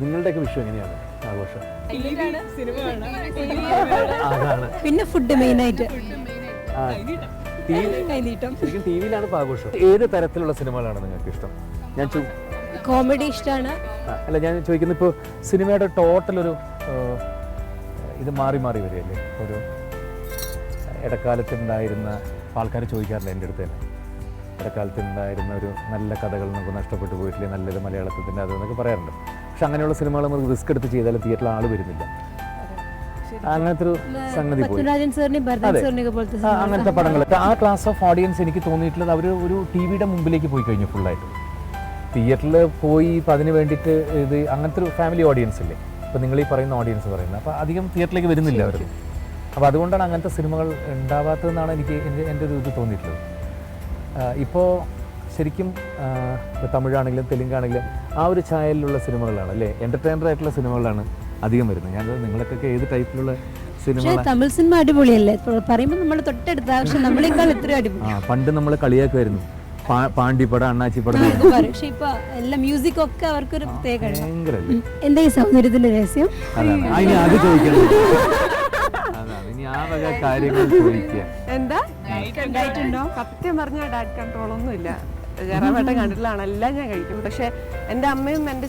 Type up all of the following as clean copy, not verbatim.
നിങ്ങളുടെയൊക്കെ വിഷു എങ്ങനെയാണ് ആഘോഷം? അതാണ് പിന്നെ ഫുഡ് മെയിനായിട്ട് ശരിക്കും ടി വിയിലാണ് ഇപ്പോൾ ആഘോഷം. ഏത് തരത്തിലുള്ള സിനിമകളാണ് നിങ്ങൾക്ക് ഇഷ്ടം? ഞാൻ കോമഡി ഇഷ്ടമാണ്. അല്ല, ഞാൻ ചോദിക്കുന്നത് ഇപ്പോൾ സിനിമയുടെ ടോട്ടൽ ഒരു ഇത് മാറി മാറി വരികയല്ലേ. ഒരു ഇടക്കാലത്തുണ്ടായിരുന്ന ആൾക്കാർ ചോദിക്കാറില്ല എൻ്റെ അടുത്ത് തന്നെ, ഇടക്കാലത്തുണ്ടായിരുന്ന ഒരു നല്ല കഥകൾ നമുക്ക് നഷ്ടപ്പെട്ടു പോയിട്ടില്ലേ, നല്ലത് മലയാളത്തിൻ്റെ അതെന്നൊക്കെ പറയാറുണ്ട്. പക്ഷെ അങ്ങനെയുള്ള സിനിമകൾ നമുക്ക് റിസ്ക് എടുത്ത് ചെയ്താലും തിയേറ്ററിൽ ആൾ വരുന്നില്ല. അങ്ങനത്തെ ഒരു സംഗതി പോയി. അങ്ങനത്തെ പടങ്ങൾ ആ ക്ലാസ് ഓഫ് ഓഡിയൻസ് എനിക്ക് തോന്നിയിട്ടുള്ളത് അവർ ഒരു ടി വിയുടെ മുമ്പിലേക്ക് പോയി കഴിഞ്ഞു ഫുള്ളായിട്ട്. തിയേറ്ററിൽ പോയി ഇപ്പം അതിന് വേണ്ടിയിട്ട് ഇത് അങ്ങനത്തെ ഒരു ഫാമിലി ഓഡിയൻസ് ഇല്ലേ ഇപ്പം നിങ്ങൾ ഈ പറയുന്ന ഓഡിയൻസ് പറയുന്നത്. അപ്പോൾ അധികം തിയേറ്ററിലേക്ക് വരുന്നില്ല അവർ. അപ്പോൾ അതുകൊണ്ടാണ് അങ്ങനത്തെ സിനിമകൾ ഉണ്ടാവാത്തതെന്നാണ് എനിക്ക് എൻ്റെ ഒരു ഇത് തോന്നിയിട്ടുള്ളത്. ഇപ്പോൾ ശരിക്കും ഇപ്പോൾ തമിഴാണെങ്കിലും തെലുങ്കാണെങ്കിലും ആ ഒരു ചായലിലുള്ള സിനിമകളാണ് അല്ലേ, എൻ്റർടൈനർ ആയിട്ടുള്ള സിനിമകളാണ് അധികം വരുന്നത്. ഞാൻ നിങ്ങൾക്കൊക്കെ ഏത് ടൈപ്പിലുള്ള സിനിമ? തമിഴ് സിനിമ അടിപൊളിയല്ലേ പറയുമ്പോൾ നമ്മൾ തൊട്ടടുത്ത, പക്ഷെ നമ്മളെക്കാൾ എത്ര അടിപൊളി. പണ്ട് നമ്മൾ കളിയാക്കുമായിരുന്നു പാണ്ടിപ്പടം, അണ്ണാച്ചിപ്പടം. പക്ഷെ ഇപ്പൊ എല്ലാ മ്യൂസിക് ഒക്കെ അവർക്കൊരു പ്രത്യേകത. എന്താ ഈ സൗന്ദര്യത്തിന്റെ രഹസ്യം? അതാണ് അത് ചോദിക്കണം. അതാണ് ഇനി ആ വക കാര്യങ്ങൾ ചോദിക്കുക. എന്താ സത്യം പറഞ്ഞാൽ ഡയറ്റ് കൺട്രോൾ ഒന്നും ഇല്ല. ജറാവേട്ടൻ കണ്ടിട്ടുള്ളതാണ് എല്ലാം ഞാൻ കഴിക്കും. പക്ഷെ എൻ്റെ അമ്മയും എൻ്റെ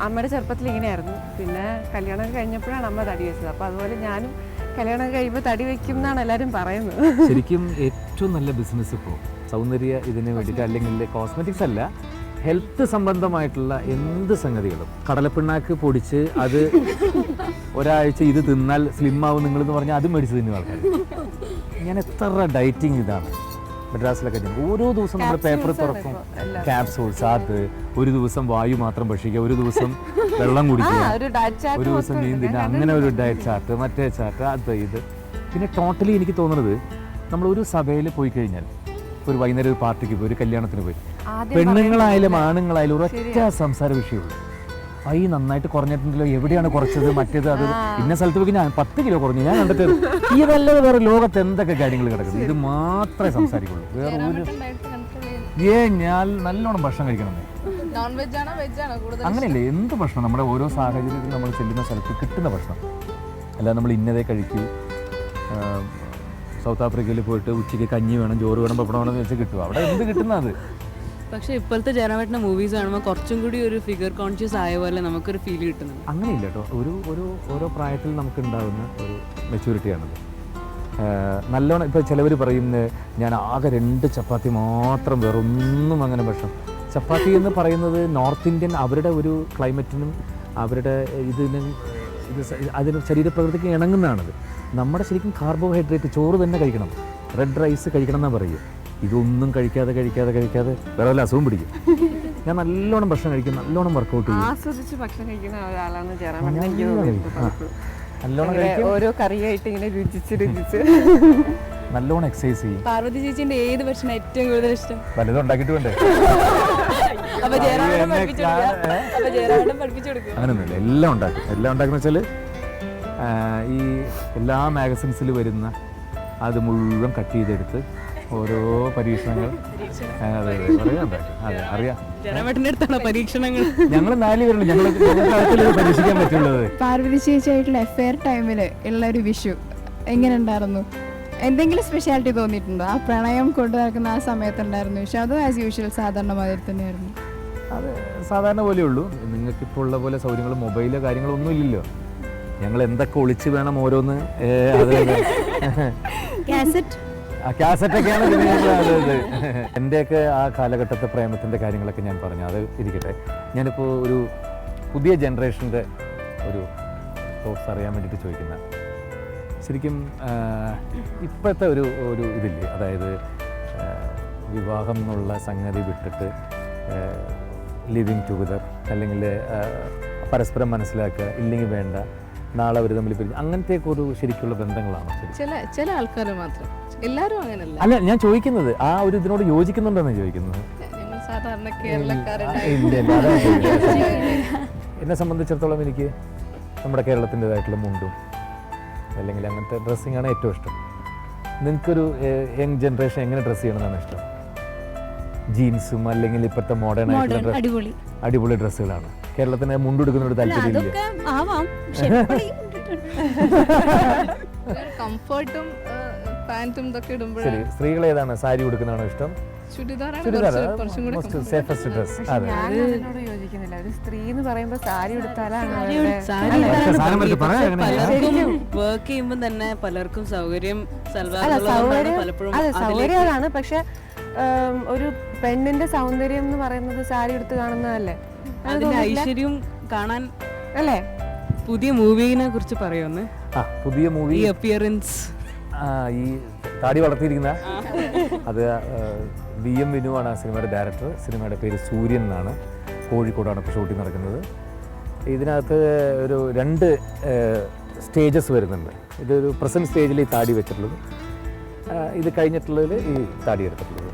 അമ്മയുടെ ചെറുപ്പത്തിൽ ഇങ്ങനെയായിരുന്നു. പിന്നെ കല്യാണം കഴിഞ്ഞപ്പോഴാണ് അമ്മ തടി വെച്ചത്. അപ്പോൾ അതുപോലെ ഞാനും കല്യാണം കഴിയുമ്പോൾ തടി വെക്കും എന്നാണ് എല്ലാവരും പറയുന്നത്. ശരിക്കും ഏറ്റവും നല്ല ബിസിനസ് ഇപ്പോൾ സൗന്ദര്യ ഇതിന് വേണ്ടിയിട്ട്, അല്ലെങ്കിൽ കോസ്മെറ്റിക്സ് അല്ല, ഹെൽത്ത് സംബന്ധമായിട്ടുള്ള എന്ത് സംഗതികളും. കടലപ്പിണ്ണാക്ക് പൊടിച്ച് അത് ഒരാഴ്ച ഇത് തിന്നാൽ സ്ലിം ആവും നിങ്ങളെന്ന് പറഞ്ഞാൽ അത് മേടിച്ച് തിന്നുന്ന ആൾക്കാർ. ഞാൻ എത്ര ഡയറ്റിങ് ഇതാണ് മദ്രാസിലൊക്കെ. ഓരോ ദിവസം നമ്മൾ പേപ്പർ തുറക്കും, ക്യാപ്സൂൾസ്, അത് ഒരു ദിവസം വായു മാത്രം ഭക്ഷിക്കുക, ഒരു ദിവസം വെള്ളം കുടിക്കുക, ഒരു ദിവസം മീൻ തിന്നുക, അങ്ങനെ ഒരു ഡയറ്റ് ചാർട്ട്, മറ്റേ ചാർട്ട്, അത് ഇത്. പിന്നെ ടോട്ടലി എനിക്ക് തോന്നുന്നത് നമ്മൾ ഒരു സഭയിൽ പോയി കഴിഞ്ഞാൽ, ഒരു വൈകുന്നേരം ഒരു പാർട്ടിക്ക് പോയി, ഒരു കല്യാണത്തിന് പോയി, പെണ്ണുങ്ങളായാലും ആണുങ്ങളായാലും ഒരൊറ്റ സംസാര വിഷയമുള്ളൂ. ഈ നന്നായിട്ട് കുറഞ്ഞിട്ടുണ്ടല്ലോ, എവിടെയാണ് കുറച്ചത്, മറ്റേത്, അത് ഇന്ന സ്ഥലത്ത് പോയി ഞാൻ 10 കിലോ കുറഞ്ഞു, ഞാൻ കണ്ടിട്ട് ഇതല്ലാതെ വേറെ ലോകത്ത് എന്തൊക്കെ കാര്യങ്ങൾ കിടക്കുന്നത്, ഇത് മാത്രമേ സംസാരിക്കുള്ളൂ. വേറെ ഒരു ഞാൻ നല്ലോണം ഭക്ഷണം കഴിക്കണമെന്നേ. അങ്ങനെയല്ലേ, എന്ത് ഭക്ഷണം നമ്മുടെ ഓരോ സാഹചര്യത്തിൽ നമ്മൾ ചെല്ലുന്ന സ്ഥലത്ത് കിട്ടുന്ന ഭക്ഷണം, അല്ലാതെ നമ്മൾ ഇന്നതേ കഴിക്കൂ. സൗത്ത് ആഫ്രിക്കയിൽ പോയിട്ട് ഉച്ചയ്ക്ക് കഞ്ഞി വേണം, ചോറ് വേണം, പപ്പടം വേണമെന്ന് വെച്ചാൽ കിട്ടും. അവിടെ എന്ത് കിട്ടുന്നത്? പക്ഷെ ഇപ്പോഴത്തെ ജയറാമേട്ടൻ്റെ മൂവീസ് കാണുമ്പോൾ കുറച്ചും കൂടി ഒരു ഫിഗർ കോൺഷ്യസ് ആയ പോലെ നമുക്കൊരു ഫീൽ കിട്ടുന്നുണ്ട്. അങ്ങനെയില്ല കേട്ടോ, ഓരോ പ്രായത്തിൽ നമുക്ക് ഉണ്ടാകുന്ന ഒരു മെച്യൂരിറ്റിയാണത്. നല്ലോണം ഇപ്പോൾ ചിലവർ പറയും ഞാൻ ആകെ 2 ചപ്പാത്തി മാത്രം, വേറൊന്നും അങ്ങനെ ഭക്ഷണം. ചപ്പാത്തി എന്ന് പറയുന്നത് നോർത്ത് ഇന്ത്യൻ അവരുടെ ഒരു ക്ലൈമറ്റിനും അവരുടെ അതിന് ശരീരപ്രകൃതിക്ക് ഇണങ്ങുന്നതാണത്. നമ്മുടെ ശരിക്കും കാർബോഹൈഡ്രേറ്റ് ചോറ് തന്നെ കഴിക്കണം, റെഡ് റൈസ് കഴിക്കണം എന്നാണ് പറയുക. ഇതൊന്നും കഴിക്കാതെ വേറെ വല്ല അസുഖം പിടിക്കും. ഞാൻ നല്ലോണം ഭക്ഷണം കഴിക്കും, നല്ലോണം വർക്കൗട്ട് ചെയ്യും, ആസ്വദിച്ച് ഭക്ഷണം കഴിക്കുന്ന ഒരാളാണ് നല്ലോണം ഓരോ കറിയായിട്ട് ഇങ്ങനെ രുചിച്ച് നല്ലോണം എക്സസൈസ് ചെയ്യും. പാർവതി ചേച്ചിന്റെ ഏത് ഭക്ഷണം ഏറ്റവും കൂടുതൽ ഇഷ്ടം? വലുതും ഉണ്ടാക്കിയിട്ട് വേണ്ടേ? അങ്ങനെയൊന്നുമില്ല, എല്ലാം ഉണ്ടാക്കുന്ന വെച്ചാൽ ഈ എല്ലാ മാഗസിൻസിൽ വരുന്ന അത് മുഴുവൻ കട്ട് ചെയ്തെടുത്ത് ഓരോ പരീക്ഷണങ്ങൾ അറിയാം. ഞങ്ങൾ 4 പേരുണ്ട്, ഞങ്ങൾ പരീക്ഷിക്കാൻ പറ്റുള്ളത്. പാർവതി ചേച്ചിയായിട്ടുള്ള എഫെയർ ടൈമിൽ ഉള്ള ഒരു വിഷു എങ്ങനെ ഉണ്ടായിരുന്നു? എന്തെങ്കിലും സ്പെഷ്യാലിറ്റി തോന്നിയിട്ടുണ്ടോ? ആ പ്രണയം കൊണ്ടു നടക്കുന്ന ആ സമയത്തുണ്ടായിരുന്നു വിഷു, അതോ ആസ് യൂഷ്വൽ സാധാരണ മാതിരി തന്നെയായിരുന്നു? അത് സാധാരണ പോലെ ഉള്ളൂ. നിങ്ങൾക്കിപ്പോൾ ഉള്ള പോലെ സൗകര്യങ്ങളും മൊബൈലോ കാര്യങ്ങളോ ഒന്നും ഇല്ലല്ലോ. ഞങ്ങൾ എന്തൊക്കെ ഒളിച്ച് വേണം ഓരോന്ന്, കാസറ്റൊക്കെയാണ്. എൻ്റെയൊക്കെ ആ കാലഘട്ടത്തെ പ്രേമത്തിൻ്റെ കാര്യങ്ങളൊക്കെ ഞാൻ പറഞ്ഞു, അത് ഇരിക്കട്ടെ. ഞാനിപ്പോൾ ഒരു പുതിയ ജനറേഷൻ്റെ ഒരു തോട്ട്സ് അറിയാൻ വേണ്ടിയിട്ട് ചോദിക്കുന്ന, ശരിക്കും ഇപ്പോഴത്തെ ഒരു ഇതില്ലേ, അതായത് വിവാഹം എന്നുള്ള സംഗതി വിട്ടിട്ട് ലിവിങ് ടുഗദർ, അല്ലെങ്കിൽ പരസ്പരം മനസ്സിലാക്കുക, ഇല്ലെങ്കിൽ വേണ്ട, നാളെ അവർ തമ്മിൽ പിരിഞ്ഞ്, അങ്ങനത്തെയൊക്കെ ഒരു ശരിക്കുള്ള ബന്ധങ്ങളാണ്. ചില ആൾക്കാർ മാത്രം, എല്ലാവരും അങ്ങനെയല്ല. അല്ല, ഞാൻ ചോദിക്കുന്നത് ആ ഒരു ഇതിനോട് യോജിക്കുന്നുണ്ടെന്ന് ചോദിക്കുന്നത്. സാധാരണ കേരളക്കാരുടെ എന്നെ സംബന്ധിച്ചിടത്തോളം എനിക്ക് നമ്മുടെ കേരളത്തിൻ്റെതായിട്ടുള്ള മുണ്ടും അല്ലെങ്കിൽ അങ്ങനത്തെ ഡ്രസ്സിങ്ങാണ് ഏറ്റവും ഇഷ്ടം. നിങ്ങൾക്കൊരു യങ് ജനറേഷൻ എങ്ങനെ ഡ്രസ്സ് ചെയ്യണമെന്നാണ് ഇഷ്ടം? ജീൻസും അല്ലെങ്കിൽ ഇപ്പോഴത്തെ മോഡേൺ ആയിട്ടുള്ള അടിപൊളി ഡ്രസ്സുകളാണ്. കേരളത്തിന് മുണ്ടെടുക്കുന്ന ഒരു താല്പര്യമില്ല. അതൊക്കെ ആവാം, പക്ഷെ എപ്പോഴും കംഫർട്ടും പാന്റും ഇതൊക്കെ ഇടുമ്പോൾ ശരി, സ്ത്രീകൾ ഏതാണ്? സാരി ഉടുക്കുന്നതാണോ ഇഷ്ടം? ചുരിദാറാണ് ചുരിദാർ കുറച്ചും കൂടെ സേഫസ്റ്റ് ഡ്രസ്. അതെ, ഞാൻ അതിനോട് യോജിക്കുന്നില്ല. ഒരു സ്ത്രീ എന്ന് പറയുമ്പോൾ സാരി ഉടുത്താലാണ് സാരി സാധനം പറ്റി പറയാം അങ്ങനെ. പലർക്കും വർക്ക് ചെയ്യുമ്പോൾ തന്നെ പലർക്കും സൗകര്യം സൽവാർ പലപ്പോഴും അതെ സൗകര്യമാണ്. പക്ഷെ ഒരു പെണ്ണിന്റെ സൗന്ദര്യം എന്ന് പറയുന്നത് സാരി എടുത്ത് കാണുന്നതല്ലേ, അതിന്റെ ഐശ്വര്യം കാണാൻ അല്ലേ? പുതിയ മൂവിനെ കുറിച്ച് പറയുമെന്ന്. പുതിയ മൂവി ഈ അപ്പിയറൻസ് ഈ താടി വളർത്തിയിരിക്കുന്ന അത് VM വിനുവാണ് ആ സിനിമയുടെ ഡയറക്ടർ. സിനിമയുടെ പേര് സൂര്യൻ എന്നാണ്. കോഴിക്കോടാണ് ഇപ്പോൾ ഷൂട്ടിംഗ് നടക്കുന്നത്. ഇതിനകത്ത് ഒരു 2 സ്റ്റേജസ് വരുന്നുണ്ട്. ഇതൊരു പ്രസൻറ്റ് സ്റ്റേജിൽ ഈ താടി വെച്ചിട്ടുള്ളത്, ഇത് കഴിഞ്ഞിട്ടുള്ളതിൽ ഈ താടി എടുത്തിട്ടുള്ളത്.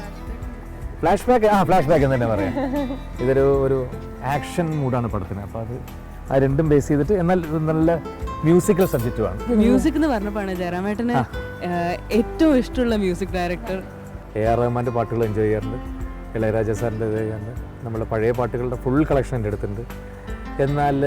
ഫ്ലാഷ് ബാക്ക് എന്ന് തന്നെ പറയാം. ഒരു ആക്ഷൻ മൂഡാണ് പടത്തിന്. അപ്പോൾ അത് ആ രണ്ടും ബേസ് ചെയ്തിട്ട്, എന്നാൽ നല്ല മ്യൂസിക്കൽ സബ്ജക്റ്റുമാണ്. മ്യൂസിക് എന്ന് പറഞ്ഞപ്പോഴാണ് ജയറാമേട്ടന് ഏറ്റവും ഇഷ്ടമുള്ള മ്യൂസിക് ഡയറക്ടർ? AR റഹ്മാൻ്റെ പാട്ടുകൾ എൻജോയ് ചെയ്യാറുണ്ട്, ഇളയരാജ സാറിൻ്റെ എൻജോയ് ചെയ്യാറുണ്ട്. നമ്മളെ പഴയ പാട്ടുകളുടെ ഫുൾ കളക്ഷൻ എൻ്റെ അടുത്തുണ്ട്. എന്നാൽ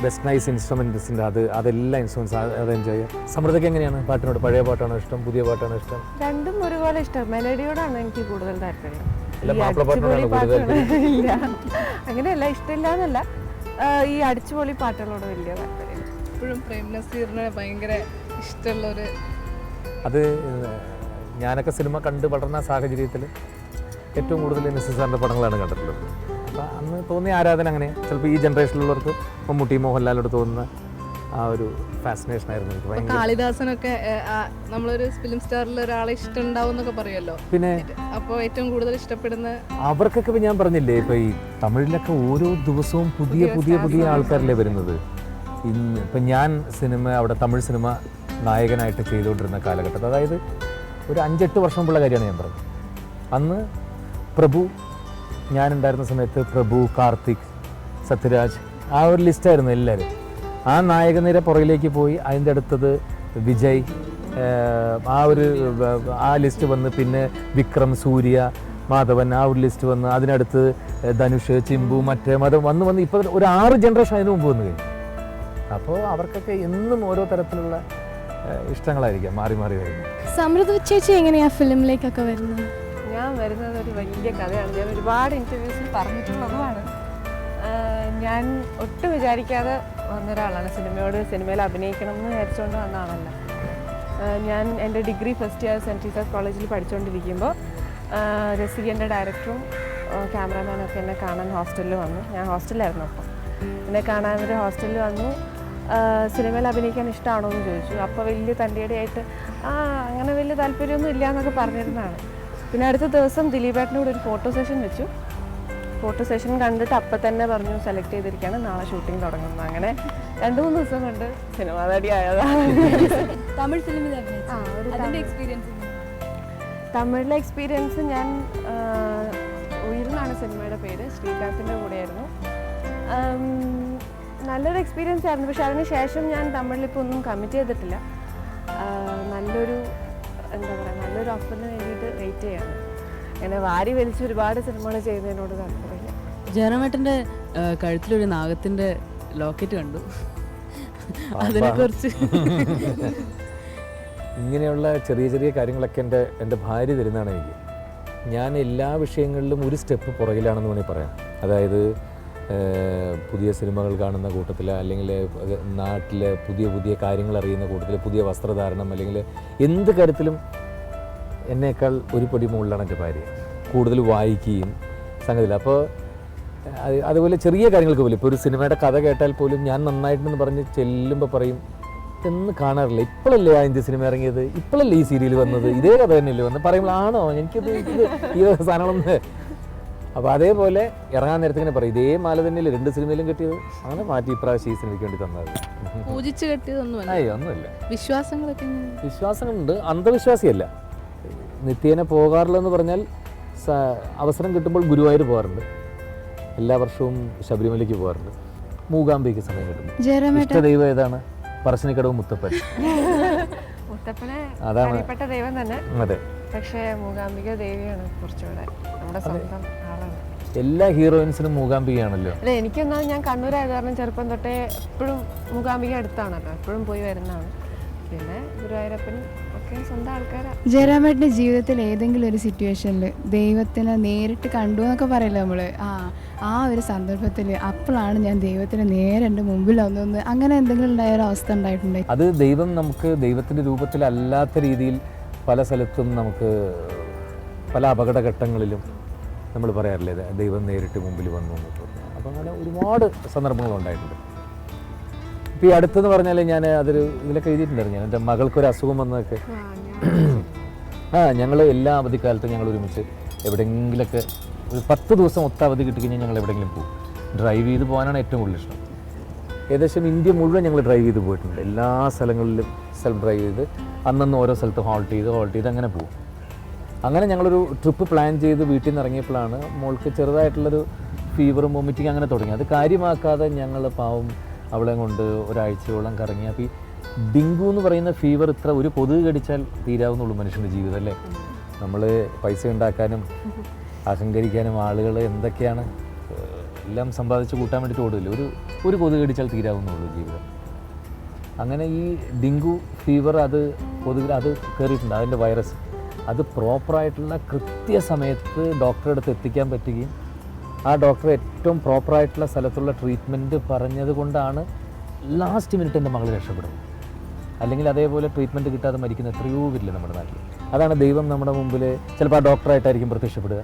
ബെസ്റ്റ് നൈസ് ഇൻസ്ട്രുമെൻറ്റ്സിൻ്റെ അതെല്ലാം ഇൻസ്ട്രുമെൻറ്റ്സ് അത് എൻജോയ് ചെയ്യാം. സമൃദ്ധയ്ക്ക് എങ്ങനെയാണ് പാട്ടിനോട്? പഴയ പാട്ടാണോ ഇഷ്ടം, പുതിയ പാട്ടാണോ ഇഷ്ടം? രണ്ടും ഒരുപോലെ ഇഷ്ടം. മെലഡിയോടാണ് എനിക്ക് കൂടുതൽ താല്പര്യം. അല്ല, മാപ്പിളപ്പാട്ടിനോടാണോ കൂടുതൽ? ഇല്ല, അങ്ങനെയല്ല, ഇഷ്ടമില്ല എന്നല്ല, ഈ അടിച്ചുപൊളി പാട്ടുകളോട് വലിയ താല്പര്യം. എപ്പോഴും പ്രേം നസീറിന് ഭയങ്കര ഇഷ്ടമുള്ളൊരു അത് ഞാനൊക്കെ സിനിമ കണ്ട് വളർന്ന സാഹചര്യത്തിൽ ഏറ്റവും കൂടുതൽ നസീർ സാറിൻ്റെ പടങ്ങളാണ് കണ്ടിട്ടുള്ളത്. അപ്പോൾ അന്ന് തോന്നിയ ആരാധന അങ്ങനെ. ചിലപ്പോൾ ഈ ജനറേഷനിലുള്ളവർക്ക് മമ്മൂട്ടി മോഹൻലാലോട് തോന്നുന്ന ആ ഒരു ഫാസിനേഷൻ ആയിരുന്നു എനിക്ക് ഭയങ്കര. കാളിദാസനൊക്കെ നമ്മളൊരു ഫിലിം സ്റ്റാറിൽ ഒരാളെ ഇഷ്ടം ഉണ്ടാവും എന്നൊക്കെ പറയുമല്ലോ. പിന്നെ അപ്പോൾ ഏറ്റവും കൂടുതൽ ഇഷ്ടപ്പെടുന്ന അവർക്കൊക്കെ ഇപ്പോൾ ഞാൻ പറഞ്ഞില്ലേ, ഇപ്പോൾ ഈ തമിഴിലൊക്കെ ഓരോ ദിവസവും പുതിയ ആൾക്കാരല്ലേ വരുന്നത്. ഇപ്പം ഞാൻ അവിടെ തമിഴ് സിനിമ നായകനായിട്ട് ചെയ്തുകൊണ്ടിരുന്ന കാലഘട്ടത്തിൽ, അതായത് ഒരു 5-8 വർഷം മുമ്പുള്ള കാര്യമാണ് ഞാൻ പറഞ്ഞത്. അന്ന് പ്രഭു, ഞാനുണ്ടായിരുന്ന സമയത്ത് പ്രഭു, കാർത്തിക്, സത്യരാജ്, ആ ഒരു ലിസ്റ്റായിരുന്നു എല്ലാവരും. ആ നായകനിര പുറകിലേക്ക് പോയി, അതിൻ്റെ അടുത്തത് വിജയ്, ആ ലിസ്റ്റ് വന്ന് പിന്നെ വിക്രം, സൂര്യ, മാധവൻ, ആ ഒരു ലിസ്റ്റ് വന്ന് അതിനടുത്ത് ധനുഷ്, ചിമ്പു, മറ്റേ വന്ന് ഇപ്പോൾ ഒരു 6 ജനറേഷൻ അതിന് മുമ്പ് വന്നു കഴിഞ്ഞു. അപ്പോൾ അവർക്കൊക്കെ എന്നും ഓരോ തരത്തിലുള്ള ഇഷ്ടങ്ങളായിരിക്കാം മാറി മാറി വരുന്നത്. സമൃദ്ധ ചേച്ചി എങ്ങനെയാ ഫിലിമിലേക്കൊക്കെ വരുന്നത്? ഞാൻ വരുന്നത് ഒരു വലിയ കഥയാണ്. ഞാൻ ഒരുപാട് ഇൻ്റർവ്യൂസിൽ പറഞ്ഞിട്ടുള്ളതുമാണ്. ഞാൻ ഒട്ടും വിചാരിക്കാതെ വന്ന ഒരാളാണ് സിനിമയിൽ അഭിനയിക്കണം എന്ന് വിചാരിച്ചുകൊണ്ട് വന്ന ആളല്ല. ഞാൻ എൻ്റെ degree first year Saint teachers കോളേജിൽ പഠിച്ചുകൊണ്ടിരിക്കുമ്പോൾ രസികൻ്റെ ഡയറക്ടറും ക്യാമറാമാനൊക്കെ എന്നെ കാണാൻ ഹോസ്റ്റലിൽ വന്നു. ഞാൻ ഹോസ്റ്റലിലായിരുന്നു. അപ്പോൾ എന്നെ കാണാൻ ഒരു ഹോസ്റ്റലിൽ വന്നു. സിനിമയിൽ അഭിനയിക്കാൻ ഇഷ്ടമാണോ എന്ന് ചോദിച്ചു. അപ്പോൾ വലിയ തൻ്റെയായിട്ട് അങ്ങനെ വലിയ താല്പര്യമൊന്നും ഇല്ല എന്നൊക്കെ പറഞ്ഞിരുന്നതാണ്. പിന്നെ അടുത്ത ദിവസം ദിലീപേട്ടനോട് ഒരു ഫോട്ടോ സെഷൻ വെച്ചു. ഫോട്ടോ സെഷൻ കണ്ടിട്ട് അപ്പം തന്നെ പറഞ്ഞു സെലക്ട് ചെയ്തിരിക്കുകയാണ്, നാളെ ഷൂട്ടിംഗ് തുടങ്ങുന്നത്. അങ്ങനെ 2-3 ദിവസം കൊണ്ട് സിനിമ നടി ആയതാണ്. തമിഴ് ഫിലിമിൽ തമിഴിലെ എക്സ്പീരിയൻസ് ഞാൻ ഉയർന്നാണ് സിനിമയുടെ പേര്, ശ്രീകാന്തിൻ്റെ കൂടെയായിരുന്നു. നല്ലൊരു എക്സ്പീരിയൻസ് ആയിരുന്നു. പക്ഷെ അതിന് ശേഷം ഞാൻ തമിഴിലിപ്പോൾ ഒന്നും കമ്മിറ്റ് ചെയ്തിട്ടില്ല. നല്ലൊരു ഓഫറിന് വേണ്ടിയിട്ട് വെയിറ്റ് ചെയ്യാണ്. അങ്ങനെ വാരി വലിച്ച് ഒരുപാട് സിനിമകൾ ചെയ്യുന്നതിനോട് താല്പര്യമില്ല. ജയറാമേട്ടൻ്റെ കഴുത്തിലൊരു നാഗത്തിൻ്റെ ലോക്കറ്റ് കണ്ടു, അതിനെക്കുറിച്ച്? ഇങ്ങനെയുള്ള ചെറിയ കാര്യങ്ങളൊക്കെ എൻ്റെ ഭാര്യ തരുന്നതാണ് എനിക്ക്. ഞാൻ എല്ലാ വിഷയങ്ങളിലും ഒരു സ്റ്റെപ്പ് പുറകിലാണെന്ന് വേണമെങ്കിൽ പറയാം. അതായത് പുതിയ സിനിമകൾ കാണുന്ന കൂട്ടത്തിൽ, അല്ലെങ്കിൽ നാട്ടിലെ പുതിയ കാര്യങ്ങൾ അറിയുന്ന കൂട്ടത്തിൽ, പുതിയ വസ്ത്രധാരണം, അല്ലെങ്കിൽ എന്ത് കാര്യത്തിലും എന്നേക്കാൾ ഒരു പടി മുകളിലാണ് എൻ്റെ ഭാര്യ. കൂടുതൽ വായിക്കുകയും സംഗതിയില്ല. അപ്പോൾ അതുപോലെ ചെറിയ കാര്യങ്ങൾക്ക് പോലും, ഇപ്പോൾ ഒരു സിനിമയുടെ കഥ കേട്ടാൽ പോലും ഞാൻ നന്നായിട്ടുണ്ടെന്ന് പറഞ്ഞ് ചെല്ലുമ്പോൾ പറയും, എന്ന് കാണാറില്ല, ഇപ്പോഴല്ലേ ആ ഇന്ത്യ സിനിമ ഇറങ്ങിയത്, ഇപ്പോഴല്ലേ ഈ സീരിയൽ വന്നത്, ഇതേ കഥ തന്നെയല്ലേ വന്നത് പറയുമ്പോൾ ആണോ എനിക്കത് ഈ സാധനങ്ങളൊന്ന്. അപ്പോൾ അതേപോലെ ഇറങ്ങാൻ നേരത്തെ ഇങ്ങനെ പറയും, ഇതേ മാല തന്നെയല്ലേ 2 സിനിമയിലും കിട്ടിയത്, അങ്ങനെ മാറ്റി ഇപ്രാവശ്യം ഈ സിനിമയ്ക്ക് വേണ്ടി തന്നത്. പൂജിച്ച് കെട്ടിയതൊന്നുമല്ല. ഒന്നുമില്ല. വിശ്വാസങ്ങളുണ്ട്, അന്ധവിശ്വാസിയല്ല. നിത്യേന പോകാറില്ലെന്ന് പറഞ്ഞാൽ അവസരം കിട്ടുമ്പോൾ ഗുരുവായൂർ പോകാറുണ്ട്, എല്ലാ വർഷവും ശബരിമലയ്ക്ക് പോകാറുണ്ട്, മൂകാംബിക്ക് സമയം കിട്ടും. ഇഷ്ടദൈവം ഏതാണ്? പറശ്ശിനിക്കടവ് മുത്തപ്പൻ. മുത്തപ്പനെ അതാണ് അറിയപ്പെട്ട ദൈവം തന്നെ. അതെ. പക്ഷേ മൂകാംബിക ദേവിയാണ് കുറച്ചുകൂടെ നമ്മുടെ സ്വന്തം ആളാണ്. എല്ലാ ഹീറോയിൻസിനും മൂകാംബികയാണല്ലോ. അല്ല എനിക്കൊന്നാ ഞാൻ കണ്ണൂരായത് കാരണം ചെറുപ്പം തൊട്ടേ എപ്പോഴും മൂകാംബിക അടുത്താണല്ലോ, എപ്പോഴും പോയി വരുന്നതാണ്. പിന്നെ ഗുരുവായൂരപ്പൻ ഒക്കെ സ്വന്തം ആൾക്കാരാണ്. ജയറാമേട്ടൻ്റെ ജീവിതത്തിൽ ഏതെങ്കിലും ഒരു സിറ്റുവേഷനിൽ ദൈവത്തിനെ നേരിട്ട് കണ്ടു എന്നൊക്കെ പറയില്ല നമ്മൾ, ആ ഒരു സന്ദർഭത്തിൽ അപ്പോഴാണ് ഞാൻ ദൈവത്തിന് നേരെ എൻ്റെ മുമ്പിൽ വന്നു, അങ്ങനെ എന്തെങ്കിലും ഉണ്ടായ ഒരു അവസ്ഥ ഉണ്ടായിട്ടുണ്ടായി? അത് ദൈവം നമുക്ക് ദൈവത്തിൻ്റെ രൂപത്തിലല്ലാത്ത രീതിയിൽ പല സ്ഥലത്തും നമുക്ക് പല അപകടഘട്ടങ്ങളിലും നമ്മൾ പറയാറില്ലേ ദൈവം നേരിട്ട് മുമ്പിൽ വന്നു എന്നൊക്കെ. അപ്പോൾ അങ്ങനെ ഒരുപാട് സന്ദർഭങ്ങളുണ്ടായിട്ടുണ്ട്. ഇപ്പോൾ ഈ അടുത്തെന്ന് പറഞ്ഞാൽ ഞാൻ അതൊരു ഇതിലൊക്കെ എഴുതിയിട്ടുണ്ടായിരുന്നു, ഞാൻ എൻ്റെ മകൾക്കൊരു അസുഖം വന്നതൊക്കെ. ഞങ്ങൾ എല്ലാ അവധിക്കാലത്തും ഞങ്ങൾ ഒരുമിച്ച് എവിടെയെങ്കിലൊക്കെ ഒരു 10 ദിവസം ഒത്ത അവധി കിട്ടിക്കഴിഞ്ഞാൽ ഞങ്ങൾ എവിടെയെങ്കിലും പോകും. ഡ്രൈവ് ചെയ്ത് പോകാനാണ് ഏറ്റവും കൂടുതൽ ഇഷ്ടം. ഏകദേശം ഇന്ത്യ മുഴുവൻ ഞങ്ങൾ ഡ്രൈവ് ചെയ്ത് പോയിട്ടുണ്ട്. എല്ലാ സ്ഥലങ്ങളിലും സെൽഫ് ഡ്രൈവ് ചെയ്ത് അന്നന്ന് ഓരോ സ്ഥലത്ത് ഹോൾട്ട് ചെയ്ത് അങ്ങനെ പോകും. അങ്ങനെ ഞങ്ങളൊരു ട്രിപ്പ് പ്ലാൻ ചെയ്ത് വീട്ടിൽ നിന്ന് ഇറങ്ങിയപ്പോഴാണ് മോൾക്ക് ചെറുതായിട്ടുള്ളൊരു ഫീവറും വൊമിറ്റിങ് അങ്ങനെ തുടങ്ങി. അത് കാര്യമാക്കാതെ ഞങ്ങൾ പാവം അവളെ കൊണ്ട് ഒരാഴ്ചയോളം കറങ്ങി. അപ്പോൾ ഈ ഡെങ്കു എന്ന് പറയുന്ന ഫീവർ ഇത്ര ഒരു കൊതുക് കടിച്ചാൽ തീരാവുന്നുള്ളൂ മനുഷ്യൻ്റെ ജീവിതം അല്ലേ. നമ്മൾ പൈസ ഉണ്ടാക്കാനും അഹങ്കരിക്കാനും ആളുകൾ എന്തൊക്കെയാണ് എല്ലാം സമ്പാദിച്ച് കൂട്ടാൻ വേണ്ടിയിട്ട് ഓടില്ല. ഒരു കൊതുക് കടിച്ചാൽ തീരാവുന്നുള്ളൂ ജീവിതം. അങ്ങനെ ഈ ഡെങ്കു ഫീവർ അത് കയറിയിട്ടുണ്ട്, അതിൻ്റെ വൈറസ്. അത് പ്രോപ്പറായിട്ടുള്ള കൃത്യസമയത്ത് ഡോക്ടറെ അടുത്ത് എത്തിക്കാൻ പറ്റുകയും ആ ഡോക്ടർ ഏറ്റവും പ്രോപ്പറായിട്ടുള്ള സ്ഥലത്തുള്ള ട്രീറ്റ്മെൻറ്റ് പറഞ്ഞത് കൊണ്ടാണ് ലാസ്റ്റ് മിനിറ്റ് എൻ്റെ മകൾ രക്ഷപ്പെടുന്നത്. അല്ലെങ്കിൽ അതേപോലെ ട്രീറ്റ്മെൻറ്റ് കിട്ടാതെ മരിക്കുന്ന എത്രയോ പേരില്ല നമ്മുടെ നാട്ടിൽ. അതാണ് ദൈവം നമ്മുടെ മുമ്പിൽ ചിലപ്പോൾ ആ ഡോക്ടറായിട്ടായിരിക്കും പ്രത്യക്ഷപ്പെടുക.